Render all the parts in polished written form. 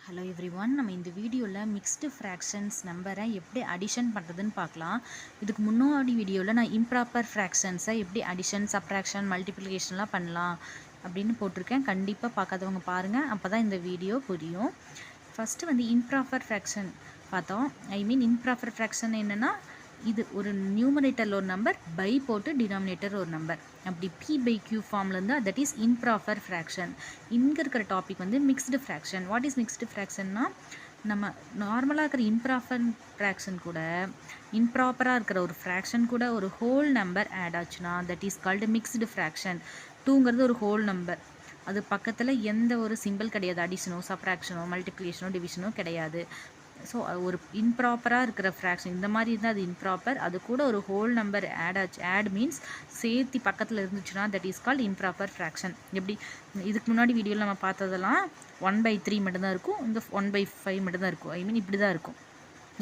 Hello everyone, நம்ம இந்த வீடியோவில் மிக்ஸ்டு ஃப்ராக்ஷன்ஸ் நம்பரை எப்படி அடிஷன் பண்ணுறதுன்னு பார்க்கலாம். இதுக்கு முன்னாடி வீடியோவில் நான் இம்ப்ராப்பர் ஃப்ராக்ஷன்ஸை எப்படி அடிஷன், சப்ராக்ஷன், மல்டிப்ளிகேஷன்லாம் பண்ணலாம் அப்படின்னு போட்டிருக்கேன். கண்டிப்பாக பார்க்காதவங்க பாருங்கள், அப்போ தான் இந்த வீடியோ புரியும். ஃபஸ்ட்டு வந்து இம்ப்ராப்பர் ஃப்ராக்ஷன் பார்த்தோம். இம்ப்ராப்பர் ஃப்ராக்ஷன் என்னென்னா, இது ஒரு நியூமரேட்டரில் ஒரு நம்பர் பை போட்டு டினாமினேட்டர் ஒரு நம்பர், அப்படி P/Q ஃபார்மில் இருந்தால் தட் இஸ் இம்ப்ராப்பர் ஃப்ராக்ஷன். இங்கே இருக்கிற டாபிக் வந்து mixed fraction. What is mixed ஃப்ராக்ஷன்னா, நம்ம நார்மலாக இருக்கிற இம்ப்ராப்பர் ஃப்ராக்ஷன் கூட இம்ப்ராப்பராக இருக்கிற ஒரு ஃப்ராக்ஷன் கூட ஒரு ஹோல் நம்பர் ஆட் ஆச்சுன்னா that is called mixed fraction. 2ங்கிறது ஒரு ஹோல் நம்பர், அது பக்கத்தில் எந்த ஒரு சிம்பிள் கிடையாது, அடிஷனோ சப்ராக்ஷனோ மல்டிப்ளிகேஷனோ டிவிஷனோ கிடையாது. ஸோ ஒரு இம்ப்ராப்பராக இருக்கிற ஃப்ராக்ஷன் இந்த மாதிரி இருந்தால் அது இம்ப்ராப்பர். அது கூட ஒரு ஹோல் நம்பர் ஆட் ஆச்சு, ஆட் மீன்ஸ் சேர்த்து பக்கத்தில் இருந்துச்சுன்னா that is called improper fraction. எப்படி இதுக்கு முன்னாடி வீடியோவில் நம்ம பார்த்ததெல்லாம் 1/3 மட்டும்தான் இருக்கும், இந்த 1/5 மட்டும்தான் இருக்கும். இப்படி தான் இருக்கும்.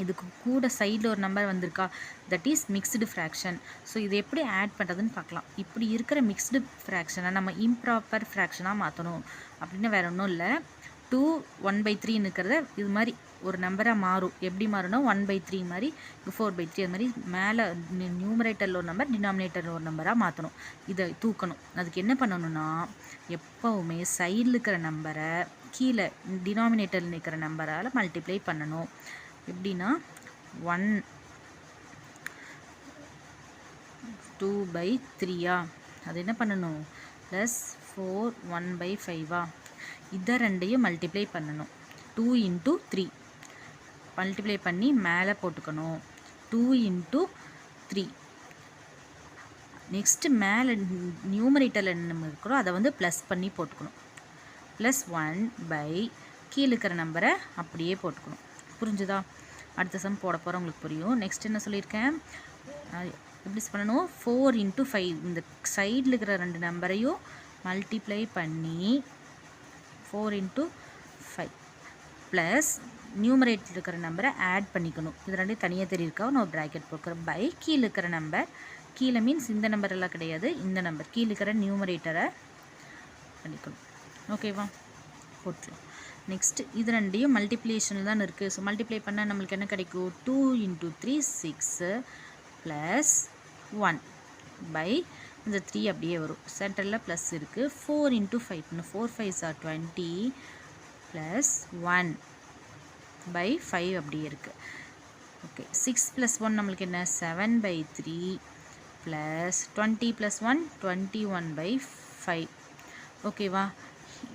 இதுக்கு கூட சைடில் ஒரு நம்பர் வந்திருக்கா, that is mixed fraction. So இதை எப்படி ஆட் பண்ணுறதுன்னு பார்க்கலாம். இப்படி இருக்கிற மிக்ஸ்டு ஃப்ராக்ஷனை நம்ம இம்ப்ராப்பர் ஃப்ராக்ஷனாக மாற்றணும் அப்படின்னு வேறு ஒன்றும் இல்லை. 2 1/3 இருக்கிறத இது மாதிரி ஒரு நம்பராக மாறும். எப்படி மாறணும், 1/3 மாதிரி, 4/3 அது மாதிரி மேலே நியூமரேட்டரில் ஒரு நம்பர் டினாமினேட்டரில் ஒரு நம்பராக மாற்றணும். இதை தூக்கணும். அதுக்கு என்ன பண்ணணும்னா, எப்போவுமே சைடில் இருக்கிற நம்பரை கீழே டினாமினேட்டரில் இருக்கிற நம்பரால் மல்டிப்ளை பண்ணணும். எப்படின்னா 1 2/3 அது என்ன பண்ணணும், ப்ளஸ் 4 1/5 இதை ரெண்டையும் மல்டிப்ளை பண்ணணும். 2 × 3 மல்டிப்ளை பண்ணி மேலே போட்டுக்கணும். 2 × 3 நெக்ஸ்ட்டு மேலே நியூமரேட்டரில் என்ன இருக்கிறோம் அதை வந்து ப்ளஸ் பண்ணி போட்டுக்கணும். ப்ளஸ் 1/, கீழே இருக்கிற நம்பரை அப்படியே போட்டுக்கணும். புரிஞ்சுதா? அடுத்த சம் போட போகிற உங்களுக்கு புரியும். நெக்ஸ்ட் என்ன சொல்லியிருக்கேன், எப்படி பண்ணணும், 4 × 5 இந்த சைடில் இருக்கிற ரெண்டு நம்பரையும் மல்டிப்ளை பண்ணி 4 × 5 ப்ளஸ் நியூமரேட்டர் இருக்கிற நம்பரை ஆட் பண்ணிக்கணும். இது ரெண்டு தனியாக தெரியிருக்கா, நான் ஒரு ப்ராக்கெட் போட்டுக்கிறேன். பை கீழே இருக்கிற நம்பர், கீழே மீன்ஸ் இந்த நம்பர் எல்லாம் கிடையாது, இந்த நம்பர் கீழே இருக்கிற நியூமரேட்டரை பண்ணிக்கணும். ஓகேவா, போட்டுக்கலாம். நெக்ஸ்ட்டு இது ரெண்டையும் மல்டிப்ளிகேஷனில் தான் இருக்குது. ஸோ மல்டிப்ளை பண்ணால் நம்மளுக்கு என்ன கிடைக்கும், 2 × 3 6 ப்ளஸ் 1 பை இந்த 3 அப்படியே வரும், சென்டரில் ப்ளஸ் இருக்குது. 4 × 5 4 5s are 20 ப்ளஸ் 1/5 அப்படியே இருக்குது. ஓகே, 6 + 1 நம்மளுக்கு என்ன, 7/3 ப்ளஸ் 20 + 1 21/5. ஓகேவா,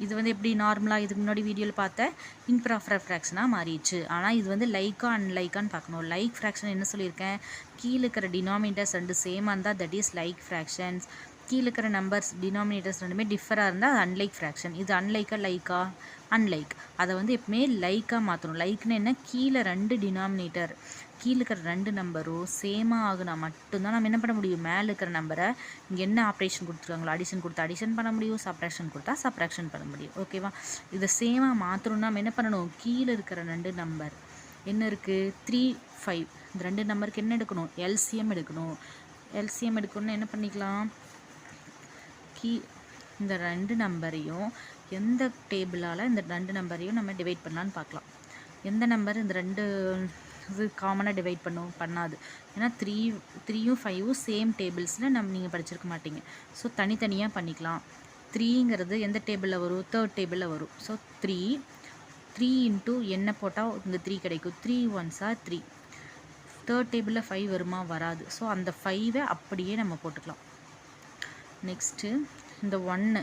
இது வந்து எப்படி நார்மலாக இதுக்கு முன்னாடி வீடியோவில் பார்த்த இம்ப்ராப்பர் ஃப்ராக்ஷனாக மாறிடுச்சு. ஆனால் இது வந்து லைக்கா அன்லைக்கான்னு பார்க்கணும். லைக் ஃப்ராக்ஷன் என்ன சொல்லியிருக்கேன், கீழே இருக்கிற டினாமினேட்டர்ஸ் ரெண்டு சேமாக இருந்தால் தட் இஸ் லைக் ஃப்ராக்ஷன்ஸ். கீழே இருக்கிற நம்பர்ஸ் டினாமினேட்டர்ஸ் ரெண்டுமே டிஃபராக இருந்தால் அது அன்லைக் ஃப்ராக்ஷன். இது அன்லைக்கா லைக்கா, அன்லைக். அதை வந்து எப்பவுமே லைக்காக மாற்றணும். லைக்னு என்ன, கீழே ரெண்டு டினாமினேட்டர் கீழே இருக்கிற ரெண்டு நம்பரும் சேமாக ஆகுனா மட்டும்தான் நம்ம என்ன பண்ண முடியும், மேலே இருக்கிற நம்பரை இங்கே என்ன ஆப்ரேஷன் கொடுத்துருக்காங்களோ அடிஷன் கொடுத்தா அடிஷன் பண்ண முடியும், சப்ராக்ஷன் கொடுத்தா சப்ராக்ஷன் பண்ண முடியும். ஓகேவா, இதை சேமாக மாற்றணும்னா நம்ம என்ன பண்ணணும், கீழே இருக்கிற ரெண்டு நம்பர் என்ன இருக்குது, 3 5 இந்த ரெண்டு நம்பருக்கு என்ன எடுக்கணும், எல்சிஎம் எடுக்கணும். எல்சிஎம் எடுக்கணும்னா என்ன பண்ணிக்கலாம், இந்த ரெண்டு நம்பரையும் எந்த டேபிளால் இந்த ரெண்டு நம்பரையும் நம்ம டிவைட் பண்ணலான்னு பார்க்கலாம். எந்த நம்பர் இந்த ரெண்டு இது காமனாக டிவைட் பண்ணாது. ஏன்னா 3யும் 5ம் சேம் டேபிள்ஸில் நீங்கள் படிச்சிருக்க மாட்டீங்க. ஸோ தனித்தனியாக பண்ணிக்கலாம். 3ங்கிறது எந்த டேபிளில் வரும், 3rd டேபிளில் வரும். ஸோ 3 × என்ன போட்டால் இந்த 3 கிடைக்கும், 3 1s are 3. 3rd டேபிளில் 5 வருமா, வராது. ஸோ அந்த 5ஐ அப்படியே நம்ம போட்டுக்கலாம். நெக்ஸ்ட்டு இந்த 1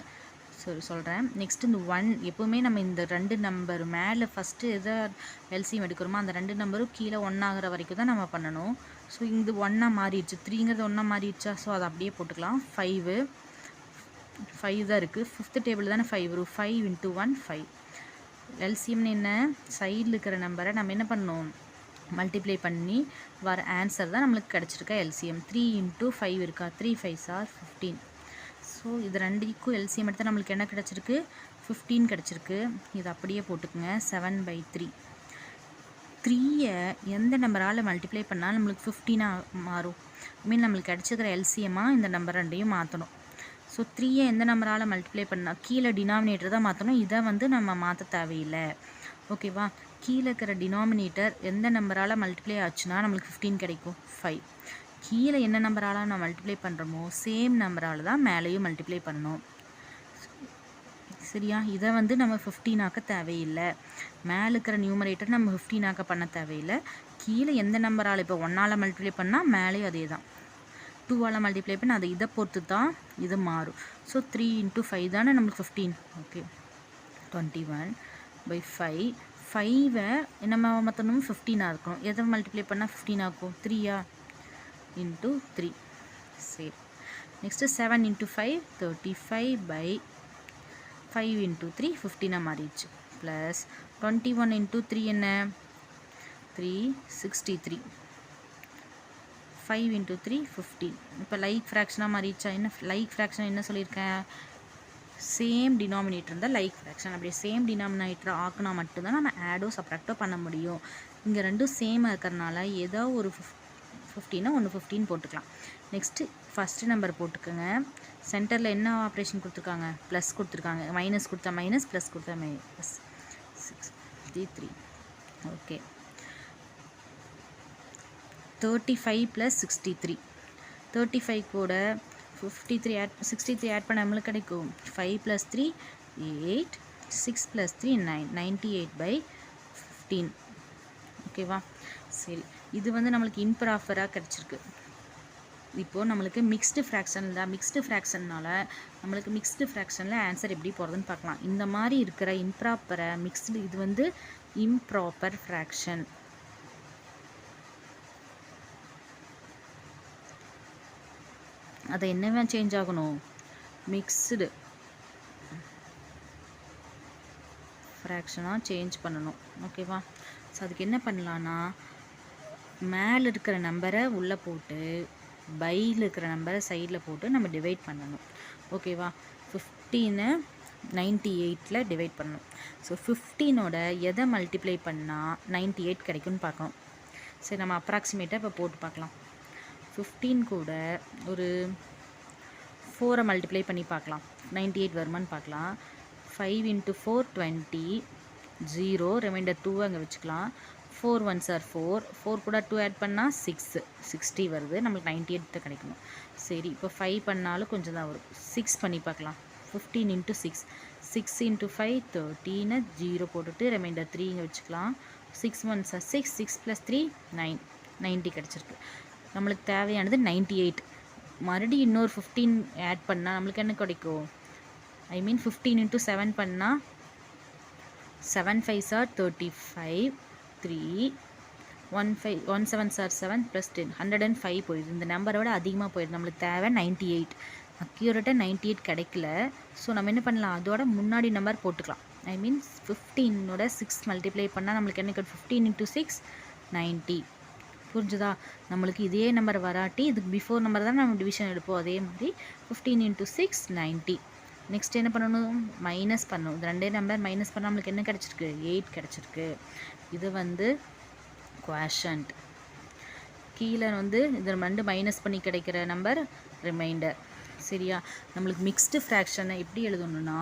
சொல்கிறேன். நெக்ஸ்ட்டு இந்த 1 எப்போவுமே நம்ம இந்த ரெண்டு நம்பர் மேலே ஃபஸ்ட்டு எதை எல்சிஎம் எடுக்கிறோமோ அந்த ரெண்டு நம்பரும் கீழே 1 ஆகிற வரைக்கும் தான் நம்ம பண்ணணும். ஸோ இது 1ஆக மாறிடுச்சு, 3ங்கிறது 1ஆக மாறிடுச்சா, ஸோ அதை அப்படியே போட்டுக்கலாம். 5 தான் இருக்குது, 5th டேபிள் தானே 5 வரும். 5 × 1 5. எல்சிஎம்னு என்ன, சைடில் இருக்கிற நம்பரை நம்ம என்ன பண்ணணும், மல்டிப்ளை பண்ணி வர ஆன்சர் தான் நம்மளுக்கு கிடச்சிருக்க எல்சிஎம். 3 × 5 இருக்கா, 3 5s are 15. ஸோ இது ரெண்டுக்கும் எல்சிஎம் எடுத்தால் நம்மளுக்கு என்ன கிடச்சிருக்கு, 15 கிடச்சிருக்கு. இது அப்படியே போட்டுக்குங்க. 7/3 3ஐ எந்த நம்பரால் மல்டிப்ளை பண்ணால் நம்மளுக்கு 15 மாறும், நம்மளுக்கு கிடச்சிக்கிற எல்சிஎம்மாக இந்த நம்பர் ரெண்டையும் மாற்றணும். ஸோ 3ஐ எந்த நம்பரால் மல்டிப்ளை பண்ணால் கீழே டினாமினேட்டர் தான் மாற்றணும், இதை வந்து நம்ம மாற்ற தேவையில்லை. ஓகேவா? கீழே இருக்கிற டினாமினேட்டர் எந்த நம்பரால் மல்டிப்ளை ஆச்சுன்னா நம்மளுக்கு 15 கிடைக்கும்? 5. கீழே என்ன நம்பரால் நான் மல்டிப்ளை பண்ணுறோமோ சேம் நம்பரால் தான் மேலேயும் மல்டிப்ளை பண்ணணும். சரியா? இதை வந்து நம்ம 15 ஆக்க தேவையில்லை. மேலே இருக்கிற நியூமரேட்டர் நம்ம 15 ஆக்க பண்ண தேவையில்லை. கீழே எந்த நம்பரால் இப்போ 1ஆல் மல்டிப்ளை பண்ணால் மேலேயும் அதே தான். 2ஆல் மல்டிப்ளை பண்ணால் அதை இதை பொறுத்து தான் இது மாறும். ஸோ 3 × 5 தானே நம்மளுக்கு 15. ஓகே, 21/5. 5ஐ நம்ம மற்றணும் 15ஆக இருக்கணும். எதை மல்டிப்ளை பண்ணால் 15 ஆகும்? 3ஆ? × 3. சரி, நெக்ஸ்ட்டு 7 × 5 35/5 × 3 15ஆக மாறிடுச்சு. ப்ளஸ் 21 × 3 என்ன? 363. 5 × 3 15. இப்போ லைக் ஃப்ராக்ஷனாக மாறிடுச்சா? என்ன லைக் ஃப்ராக்ஷன் என்ன சொல்லியிருக்கேன்? சேம் டினாமினேட்டர் இருந்தால் லைக் ஃப்ராக்ஷன். அப்படியே சேம் டினாமினேட்டர் ஆக்குனா மட்டும்தான் நம்ம ஆடோ சப்ராக்டோ பண்ண முடியும். இங்கே ரெண்டும் சேமாக இருக்கிறனால ஏதோ ஒரு 15 ஒன்று 15 போட்டுக்கலாம். நெக்ஸ்ட்டு ஃபஸ்ட்டு நம்பர் போட்டுக்கோங்க. சென்டரில் என்ன ஆப்ரேஷன் கொடுத்துருக்காங்க? ப்ளஸ் கொடுத்துருக்காங்க. மைனஸ் கொடுத்தா மைனஸ், ப்ளஸ் கொடுத்தா மைனஸ். 63. ஓகே, 35 + 63. 35 கூட 63 ஆட் பண்ண நம்மளுக்கு கிடைக்கும் 5 + 3 8, 6 + 3 9, 98/15. ஓகேவா? சரி, இது வந்து நம்மளுக்கு இம்ப்ராப்பராக கிடச்சிருக்கு. இப்போது நம்மளுக்கு மிக்ஸ்டு ஃப்ராக்ஷன் தான். மிக்ஸ்டு ஃப்ராக்ஷன்னால நம்மளுக்கு மிக்ஸ்டு ஃப்ராக்ஷனில் ஆன்சர் எப்படி போகிறதுன்னு பார்க்கலாம். இந்த மாதிரி இருக்கிற இம்ப்ராப்பரை மிக்ஸ்டு, இது வந்து இம்ப்ராப்பர் ஃப்ராக்ஷன். அதை என்னவா சேஞ்ச் ஆகணும்? மிக்ஸ்டு ஃப்ராக்ஷனாக சேஞ்ச் பண்ணணும். ஓகேவா? ஸோ அதுக்கு என்ன பண்ணலான்னா, மேலே இருக்கிற நம்பரை உள்ளே போட்டு பையில் இருக்கிற நம்பரை சைடில் போட்டு நம்ம டிவைட் பண்ணணும். ஓகேவா? 15 98 டிவைட் பண்ணணும். ஸோ 15ஓட எதை மல்டிப்ளை பண்ணால் 98 கிடைக்கும்னு பார்க்கணும். சரி, நம்ம அப்ராக்சிமேட்டாக இப்போ போட்டு பார்க்கலாம். 15 கூட ஒரு 4 மல்டிப்ளை பண்ணி பார்க்கலாம், 98 வருமானு பார்க்கலாம். 5 × 4 20, 0, ரிமைண்டர் 2 அங்கே வச்சுக்கலாம். 4 1s are 4, 4 கூட 2 ஆட் பண்ணால் 6, 60 வருது. நம்மளுக்கு 98 கிடைக்கணும். சரி, இப்போ 5 பண்ணாலும் கொஞ்சம் தான் வரும். 6 பண்ணி பார்க்கலாம். 15 × 6, 6 × 5 13, 0 போட்டுட்டு ரிமைண்டர் 3 இங்கே வச்சுக்கலாம். 6 1s are 6, 6 + 3 9, 90 கிடச்சிருக்கு. நம்மளுக்கு தேவையானது 98. மறுபடியும் இன்னொரு 15 ஆட் பண்ணால் நம்மளுக்கு என்ன கிடைக்கும்? 15 × 7 பண்ணால் 7 5s are 35, 3 1 7s are 7 + 10 105 போயிடுது. இந்த நம்பரோட அதிகமாக போயிடுது. நம்மளுக்கு தேவை 98. அக்யூரேட்டாக 98 கிடைக்கல. ஸோ நம்ம என்ன பண்ணலாம்? அதோட முன்னாடி நம்பர் போட்டுக்கலாம். 15ஓட 6 மல்டிப்ளை பண்ணால் நம்மளுக்கு என்ன கிடைக்கும்? 15 × 6 90. புரிஞ்சுதா? நம்மளுக்கு இதே நம்பர் வராட்டி இதுக்கு பிஃபோர் நம்பர் தான் நம்ம டிவிஷன் எடுப்போம். அதே மாதிரி 15 × 6 90. நெக்ஸ்ட் என்ன பண்ணணும்? மைனஸ் பண்ணணும். இது ரெண்டே நம்பர் மைனஸ் பண்ணால் நம்மளுக்கு என்ன கிடச்சிருக்கு? 8 கிடச்சிருக்கு. இது வந்து குவாஷன்ட். கீழே வந்து இது ரெண்டு மைனஸ் பண்ணி கிடைக்கிற நம்பர் ரிமைண்டர். சரியா? நம்மளுக்கு மிக்ஸ்டு ஃப்ராக்ஷனை எப்படி எழுதணும்னா,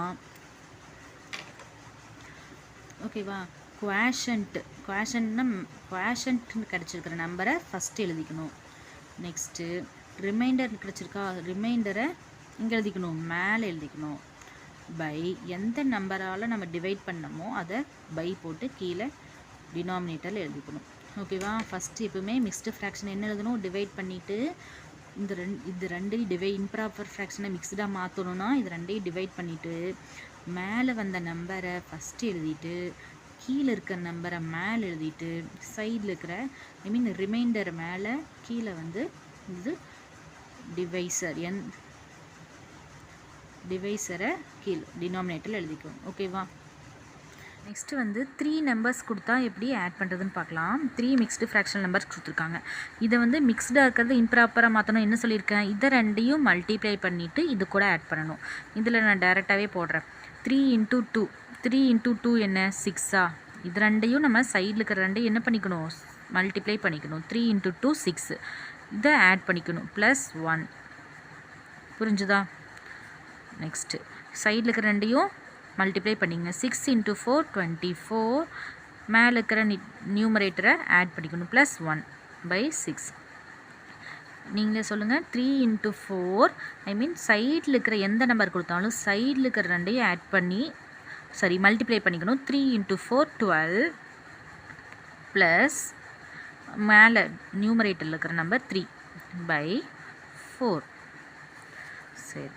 ஓகேவா, குவாஷன்ட்னா குவாஷன்ட்னு கிடச்சிருக்கிற நம்பரை ஃபஸ்ட்டு எழுதிக்கணும். நெக்ஸ்ட்டு ரிமைண்டர் கிடச்சிருக்கா, ரிமைண்டரை இங்கே எழுதிக்கணும், மேலே எழுதிக்கணும். பை எந்த நம்பரால் நம்ம டிவைட் பண்ணமோ அதை பை போட்டு கீழே டினாமினேட்டரில் எழுதிக்கணும். ஓகேவா? ஃபஸ்ட்டு எப்பவுமே மிக்ஸ்டு ஃப்ராக்ஷன் என்ன எழுதணும்? டிவைட் பண்ணிவிட்டு இது ரெண்டையும் இம்ப்ராப்பர் ஃப்ராக்ஷனை மிக்ஸ்டாக மாற்றணும்னா இது ரெண்டையும் டிவைட் பண்ணிவிட்டு மேலே வந்த நம்பரை ஃபஸ்ட்டு எழுதிட்டு கீழே இருக்கிற நம்பரை மேலே எழுதிட்டு சைடில் இருக்கிற ரிமைண்டர் மேலே கீழே வந்து இது டிவைசரை கீழே டினாமினேட்டரில் எழுதிக்கணும். ஓகேவா? நெக்ஸ்ட்டு வந்து 3 நம்பர்ஸ் கொடுத்தா எப்படி ஆட் பண்ணுறதுன்னு பார்க்கலாம். 3 மிக்ஸ்டு ஃப்ராக்ஷனல் நம்பர்ஸ் கொடுத்துருக்காங்க. இதை வந்து மிக்ஸ்டாக இருக்கிறது இம்ப்ராப்பராக மாற்றணும். என்ன சொல்லியிருக்கேன்? இதை ரெண்டையும் மல்டிப்ளை பண்ணிவிட்டு இது கூட ஆட் பண்ணணும். இதில் நான் டைரெக்டாகவே போடுறேன். 3 × 2, 3 × 2 என்ன? 6ஆ? இது ரெண்டையும் நம்ம சைடில் இருக்கிற ரெண்டையும் என்ன பண்ணிக்கணும்? மல்டிப்ளை பண்ணிக்கணும். 3 × 2 6. இதை ஆட் பண்ணிக்கணும். +1. புரிஞ்சுதா? நெக்ஸ்ட்டு சைடில் இருக்கிற ரெண்டையும் மல்டிப்ளை பண்ணிங்க. 6 × 4 24, மேலே இருக்கிற நியூமரேட்டரை ஆட் பண்ணிக்கணும் +1/6. நீங்களே சொல்லுங்கள். 3 × 4 ஐ மீன் சைடில் இருக்கிற எந்த நம்பர் கொடுத்தாலும் சைடில் இருக்கிற ரெண்டையும் ஆட் பண்ணி மல்டிப்ளை பண்ணிக்கணும். 3 × 4 12 ப்ளஸ் மேலே நியூமரேட்டரில் இருக்கிற நம்பர் 3/4. சரி,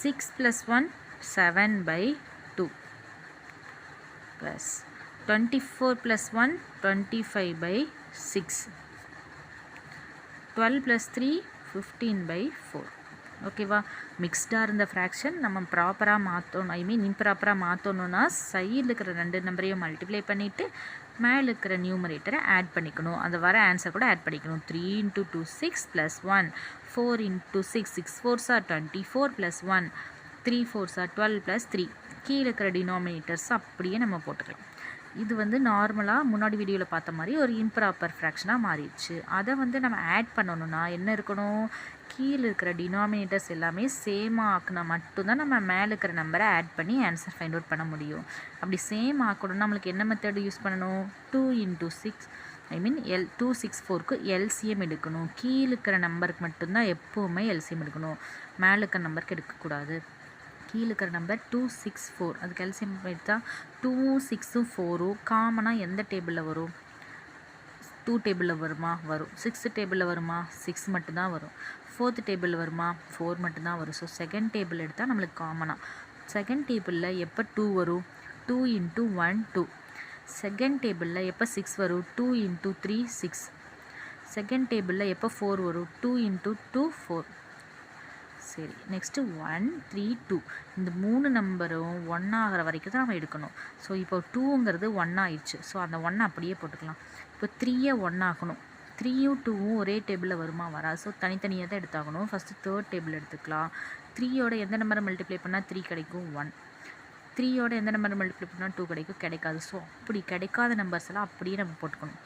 6 + 1 7/2 ப்ளஸ் 24 + 1 25/6. 12 + 3 15/4. ஓகேவா? மிக்ஸ்டாக இருந்த ஃப்ராக்ஷன் நம்ம ப்ராப்பராக மாற்றணும், ஐ மீன் இம்ப்ராப்பராக மாற்றணுன்னா சைடில் இருக்கிற ரெண்டு நம்பரையும் மல்டிப்ளை பண்ணிவிட்டு மேலே இருக்கிற நியூமரேட்டரை ஆட் பண்ணிக்கணும். அந்த வர ஆன்சர் கூட ஆட் பண்ணிக்கணும். 3 × 2 6 + 1 4 × 6 6 4s are 24 + 1 3 4s are 12 + 3. கீழே இருக்கிற டினாமினேட்டர்ஸ் அப்படியே நம்ம போட்டுக்கலாம். இது வந்து நார்மலாக முன்னாடி வீடியோவில் பார்த்த மாதிரி ஒரு இம்ப்ராப்பர் ஃப்ராக்ஷனாக மாறிடுச்சு. அதை வந்து நம்ம ஆட் பண்ணணும்னா என்ன இருக்கணும்? கீழே இருக்கிற டினாமினேட்டர்ஸ் எல்லாமே சேமாக ஆக்கினா மட்டும்தான் நம்ம மேலே இருக்கிற நம்பரை ஆட் பண்ணி ஆன்சர் ஃபைண்ட் அவுட் பண்ண முடியும். அப்படி சேம் ஆக்கணும்னா நம்மளுக்கு என்ன மெத்தட் யூஸ் பண்ணணும்? 2 × 6 ஐ மீன் 264க்கு எல்சிஎம் எடுக்கணும். கீழே இருக்கிற நம்பருக்கு மட்டும்தான் எப்போவுமே எல்சிஎம் எடுக்கணும், மேலே இருக்கிற நம்பருக்கு எடுக்கக்கூடாது. கீழே இருக்கிற நம்பர் 264, அதுக்கு எல்சிஎம் எடுத்தால் 2 6 4 காமனாக எந்த டேபிளில் வரும்? 2 டேபிளில் வருமா? வரும். 6 டேபிளில் வருமா? 6 மட்டும்தான் வரும். 4th டேபிளில் வருமா? 4 மட்டும்தான் வரும். ஸோ செகண்ட் டேபிள் எடுத்தால் நம்மளுக்கு காமனாக செகண்ட் டேபிளில் எப்போ 2 வரும்? 2 × 1 2. செகண்ட் டேபிளில் எப்போ 6 வரும்? 2 × 3 6. செகண்ட் டேபிளில் எப்போ 4 வரும்? 2 × 2 4. சரி, நெக்ஸ்ட்டு 1 3 2 இந்த 3 நம்பரும் 1 ஆகிற வரைக்கும் தான் நம்ம எடுக்கணும். ஸோ இப்போ 2ங்கிறது 1 ஆயிடுச்சு. ஸோ அந்த 1 அப்படியே போட்டுக்கலாம். இப்போ 3யை 1 ஆகணும். 3யும் 2வும் ஒரே டேபிளில் வருமா? வராது. ஸோ தனித்தனியாக தான் எடுத்தாகணும். ஃபஸ்ட்டு 3rd டேபிள் எடுத்துக்கலாம். 3யோட எந்த நம்பரை மல்டிப்ளை பண்ணால் 3 கிடைக்கும்? 1. 3யோட எந்த நம்பரை மல்டிப்ளை பண்ணால் 2 கிடைக்கும்? கிடைக்காது. ஸோ அப்படி கிடைக்காத நம்பர்ஸ் எல்லாம் அப்படியே நம்ம போட்டுக்கணும்.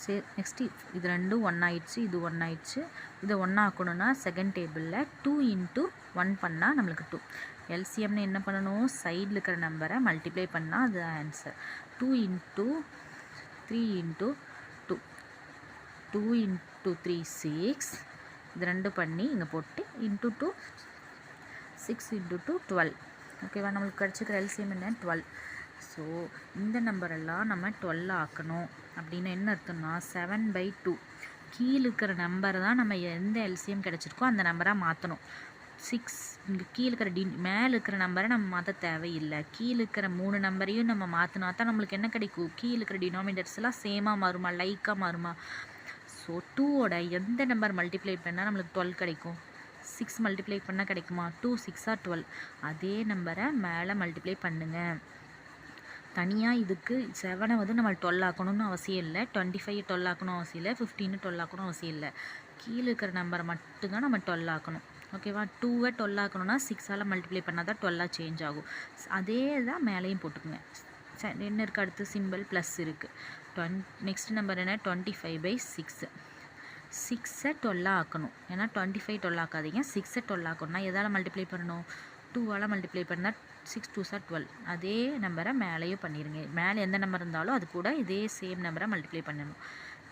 சரி, நெக்ஸ்ட்டு இது ரெண்டும் 1 ஆயிடுச்சு, இது 1 ஆயிடுச்சு. இதை 1 ஆக்கணும்னா செகண்ட் டேபிளில் 2 × 1 பண்ணால் நம்மளுக்கு 2. எல்சிஎம்னு என்ன பண்ணணும்? சைடில் இருக்கிற நம்பரை மல்டிப்ளை பண்ணால் அது ஆன்சர். 2 × 3 × 2 2 × 3 6. இது ரெண்டும் பண்ணி இங்கே போட்டு × 2 6 × 2 12. ஓகேவா? நம்மளுக்கு கிடச்சிக்கிற எல்சிஎம் என்ன? 12. ஸோ இந்த நம்பரெல்லாம் நம்ம 12 ஆக்கணும். அப்படின்னு என்ன அர்த்தம்னா 7/2. கீழே இருக்கிற நம்பரை தான் நம்ம எந்த எல்சிஎம் கிடச்சிருக்கோ அந்த நம்பராக மாற்றணும். 6 இங்கே கீழே இருக்கிற மேலே இருக்கிற நம்பரை நம்ம மாற்ற தேவையில்லை. கீழே இருக்கிற 3 நம்பரையும் நம்ம மாற்றினா தான் நம்மளுக்கு என்ன கிடைக்கும்? கீழே இருக்கிற டினாமினேட்டர்ஸ் எல்லாம் சேமாக மாறுமா, லைக்காக மாறுமா? ஸோ 2ஓட எந்த நம்பர் மல்டிப்ளை பண்ணால் நம்மளுக்கு 12 கிடைக்கும்? 6 மல்டிப்ளை பண்ணால் கிடைக்குமா? 2 6 are 12. அதே நம்பரை மேலே மல்டிப்ளை பண்ணுங்கள். தனியாக இதுக்கு 7 வந்து நம்ம 12 ஆக்கணும்னு அவசியம் இல்லை, 25 12 ஆக்கணும் அவசியம் இல்லை, 15 12 ஆக்கணும் அவசியம் இல்லை. கீழே இருக்கிற நம்பரை மட்டும்தான் நம்ம 12 ஆக்கணும். ஓகேவா? 2வை 12 ஆக்கணும்னா 6ஆல் மல்டிப்ளை பண்ணால் தான் 12 சேஞ்ச் ஆகும். அதே தான் மேலேயும் போட்டுக்குங்க. என்ன இருக்குது? அடுத்து சிம்பிள் ப்ளஸ் இருக்குது. நெக்ஸ்ட் நம்பர் என்ன? 25/6. 6ஐ 12 ஆக்கணும். ஏன்னா 25 12 ஆக்காதீங்க, 6ஐ 12 ஆக்கணும்னா எதால் மல்டிப்ளை பண்ணணும்? 2ஆல் மல்டிப்ளை பண்ணால் 6 2s are 12. அதே நம்பரை மேலேயும் பண்ணிடுங்க. மேலே எந்த நம்பர் இருந்தாலும் அது கூட இதே சேம் நம்பரை மல்டிப்ளை பண்ணணும்.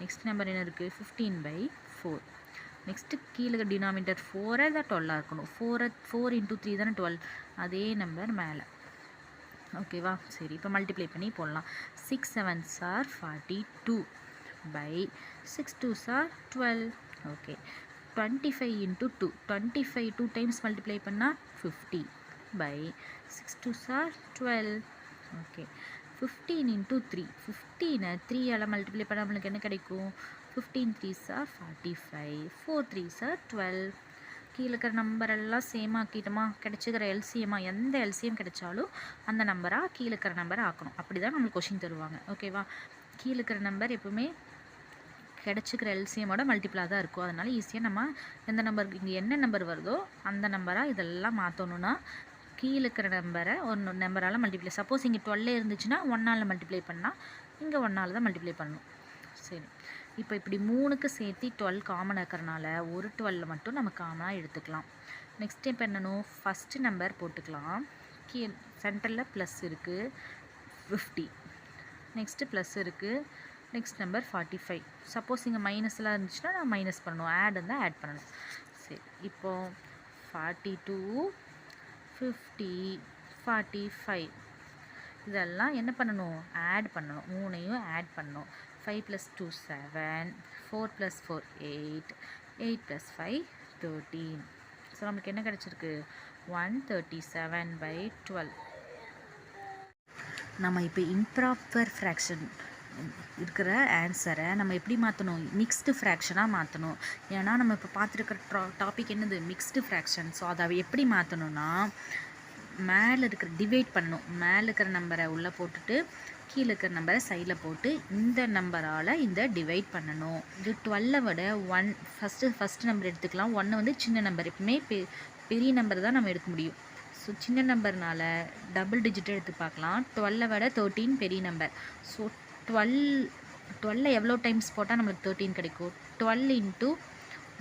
நெக்ஸ்ட் நம்பர் என்ன இருக்குது? 15/4. நெக்ஸ்ட்டு கீழே டினாமினேட்டர் 4ஐ தான் 12 இருக்கணும். 4 × 3 தானே 12. அதே நம்பர் மேலே. ஓகேவா? சரி, இப்போ மல்டிப்ளை பண்ணி போடலாம். 6 7s are 42 6 2s are 12. Okay, 25 × 2 25 2 times multiply பண்ணால் 50 6 2s are 12. ஓகே, 15 × 3 15ஐ 3ஆல் மல்டிப்ளை பண்ணால் நம்மளுக்கு என்ன கிடைக்கும்? 15 3s are 45 4 3s are 12. கீழே இருக்கிற நம்பரெல்லாம் சேம் ஆக்கிட்டோமா? கிடைச்சிக்கிற எல்சிஎம்மா எந்த எல்சிஎம் கிடைச்சாலும் அந்த நம்பராக கீழே இருக்கிற நம்பரை ஆக்கணும். அப்படி தான் நம்மளுக்கு கொஷின் தருவாங்க. ஓகேவா? கீழே இருக்கிற நம்பர் எப்பவுமே கிடச்சிக்கிற எல்சிஎம்மோட மல்டிப்ளாக தான் இருக்கும். அதனால் ஈஸியாக நம்ம எந்த நம்பருக்கு இங்கே என்ன நம்பர் வருதோ அந்த நம்பராக இதெல்லாம் மாற்றணுன்னா கீழே இருக்கிற நம்பரை ஒரு நம்பரால் மல்டிப்ளை. சப்போஸ் இங்கே 12 இருந்துச்சுன்னா 1ஆல் மல்டிப்ளை பண்ணால் இங்கே 1ஆல் தான் மல்டிப்ளை பண்ணணும். சரி, இப்போ இப்படி 3க்கு சேர்த்து 12 காமன் இருக்கிறனால ஒரு 12 மட்டும் நம்ம காமனாக எடுத்துக்கலாம். நெக்ஸ்ட் இப்போ என்னணும்? ஃபஸ்ட்டு நம்பர் போட்டுக்கலாம். சென்டரில் ப்ளஸ் இருக்குது 50. நெக்ஸ்ட்டு ப்ளஸ் இருக்குது. Next number 45. சப்போஸ் இங்கே மைனஸ்லாம் இருந்துச்சுன்னா நான் மைனஸ் பண்ணணும், ஆட் இருந்தால் ஆட் பண்ணணும். சரி, இப்போது 42, 50, 45 இதெல்லாம் என்ன பண்ணணும், ஆட் பண்ணணும். மூணையும் ஆட் பண்ணணும். 5 + 2 7, 4 + 4 8, 8 + 5 13. ஸோ நம்மளுக்கு என்ன கிடச்சிருக்கு, 137/12. நம்ம இப்போ இம்ப்ராப்பர் ஃப்ராக்ஷன் இருக்கிற ஆன்சரை நம்ம எப்படி மாற்றணும், மிக்ஸ்டு ஃப்ராக்ஷனாக மாற்றணும். ஏன்னா நம்ம இப்போ பார்த்துருக்கிற டாபிக் என்னது, மிக்ஸ்டு ஃப்ராக்ஷன். ஸோ அதை எப்படி மாற்றணும்னா, மேலே இருக்கிற டிவைட் பண்ணணும். மேலே இருக்கிற நம்பரை உள்ளே போட்டுட்டு கீழே இருக்கிற நம்பரை சைடில் போட்டு இந்த நம்பரால் இந்த டிவைட் பண்ணணும். இது 12 விட 1 ஃபஸ்ட்டு நம்பர் எடுத்துக்கலாம். 1 வந்து சின்ன நம்பர், எப்பவுமே பெரிய நம்பர் தான் நம்ம எடுக்க முடியும். ஸோ சின்ன நம்பர்னால டபுள் டிஜிட் எடுத்து பார்க்கலாம். 12 விட 13 பெரிய நம்பர். ஸோ 12 எவ்வளோ டைம்ஸ் போட்டால் நம்மளுக்கு 13 கிடைக்கும், 12 ×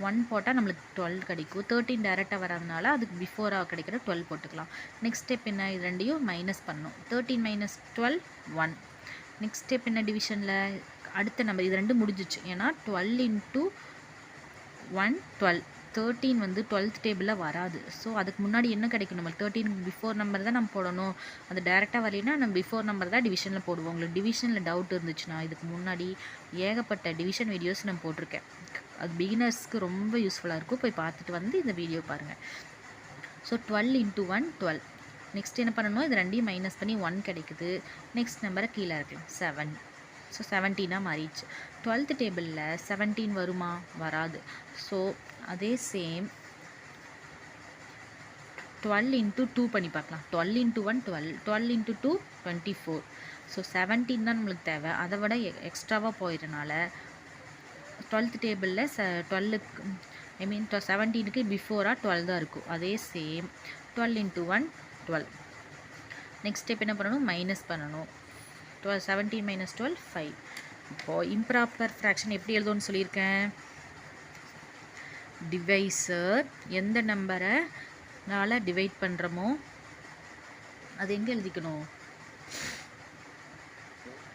1 போட்டால் நம்மளுக்கு 12 கிடைக்கும். 13 டேரெக்டாக வராதனால அதுக்கு பிஃபோராக கிடைக்கிற 12 போட்டுக்கலாம். நெக்ஸ்ட் ஸ்டெப் என்ன, இது ரெண்டையும் மைனஸ் பண்ணணும். 13 - 12 1. நெக்ஸ்ட் ஸ்டெப் என்ன, டிவிஷனில் அடுத்த நம்பர் இது ரெண்டும் முடிஞ்சிச்சு. ஏன்னா 12 × 1 12. 13 வந்து 12th டேபிளில் வராது. ஸோ அதுக்கு முன்னாடி என்ன கிடைக்கும், நம்மளுக்கு 13 பிஃபோர் நம்பர் தான் நம்ம போடணும். அது டேரெக்டாக வரலைன்னா நம்ம பிஃபோர் நம்பர் தான் டிவிஷனில் போடுவோம். உங்களுக்கு டிவிஷனில் டவுட் இருந்துச்சுன்னா இதுக்கு முன்னாடி ஏகப்பட்ட டிவிஷன் வீடியோஸ் நான் போட்டிருக்கேன். அது பிகினர்ஸ்க்கு ரொம்ப யூஸ்ஃபுல்லாக இருக்கும். போய் பார்த்துட்டு வந்து இந்த வீடியோ பாருங்கள். ஸோ 12 × 1 12. நெக்ஸ்ட் என்ன பண்ணணும், இது ரெண்டையும் மைனஸ் பண்ணி 1 கிடைக்குது. நெக்ஸ்ட் நம்பரை கீழே இருக்கலாம் 7. ஸோ 17ஆக மாறிடுச்சு. 12th டேபிளில் 17 வருமா, வராது. ஸோ அதே சேம் 12 × 2 பண்ணி பார்க்கலாம். 12 × 1 12, 12 × 2 24. ஸோ 17 தான் நம்மளுக்கு தேவை. அதை விட எக்ஸ்ட்ராவாக போயிடனால 12th டேபிளில் 17க்கு பிஃபோராக 12 தான் இருக்கும். அதே சேம் 12 × 1 12. நெக்ஸ்ட் ஸ்டெப் என்ன பண்ணணும், மைனஸ் பண்ணணும். 17 - 12 5. இப்போது இம்ப்ராப்பர் ஃப்ராக்ஷன் எப்படி எழுதுவோன்னு சொல்லியிருக்கேன், டிவைசர் எந்த நம்பரை டிவைட் பண்ணுறோமோ அது எங்கே எழுதிக்கணும்,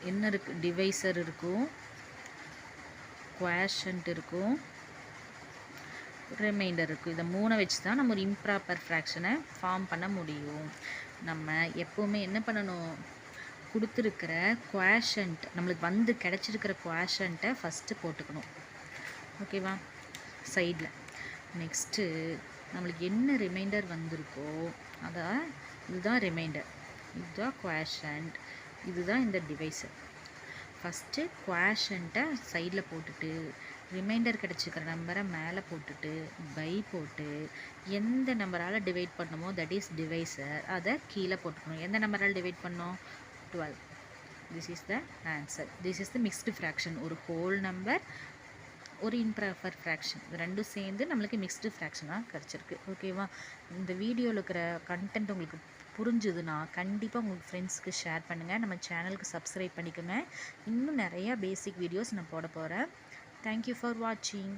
என்ன இருக்குது, டிவைசர் இருக்கும், குவாஷன்ட் இருக்கும், ரிமைண்டர் இருக்கும். இதை 3 வச்சு தான் நம்ம ஒரு இம்ப்ராப்பர் ஃப்ராக்ஷனை ஃபார்ம் பண்ண முடியும். நம்ம எப்போவுமே என்ன பண்ணணும், கொடுத்துருக்கிற குவாஷன்ட் நம்மளுக்கு கிடச்சிருக்கிற குவாஷன்ட்டை ஃபஸ்ட்டு போட்டுக்கணும். ஓகேவா, சைடில். நெக்ஸ்ட்டு நம்மளுக்கு என்ன ரிமைண்டர் வந்திருக்கோ இதுதான் ரிமைண்டர், இதுதான் குவாஷன்ட், இதுதான் இந்த டிவைசர். ஃபஸ்ட்டு குவாஷன்ட்டை சைடில் போட்டுட்டு ரிமைண்டர் கிடச்சிக்கிற நம்பரை மேலே போட்டுட்டு பை போட்டு எந்த நம்பரால் டிவைட் பண்ணணுமோ தட் இஸ் டிவைசர், அதை கீழே போட்டுக்கணும். எந்த நம்பரால் டிவைட் பண்ணோம், 12. This is the answer. This is the mixed fraction. ஒரு ஹோல் நம்பர், ஒரு இம்ப்ராப்பர் ஃப்ராக்ஷன், இது ரெண்டும் சேர்ந்து நம்மளுக்கு மிக்ஸ்டு ஃப்ராக்ஷனாக கிடச்சிருக்கு. ஓகேவா, இந்த வீடியோவில் இருக்கிற கண்டென்ட் உங்களுக்கு புரிஞ்சுதுன்னா கண்டிப்பாக உங்களுக்கு ஃப்ரெண்ட்ஸ்க்கு ஷேர் பண்ணுங்கள். நம்ம சேனலுக்கு சப்ஸ்கிரைப் பண்ணிக்கோங்க. இன்னும் நிறையா பேசிக் வீடியோஸ் நான் போட போகிறேன். தேங்க்யூ ஃபார் வாட்சிங்.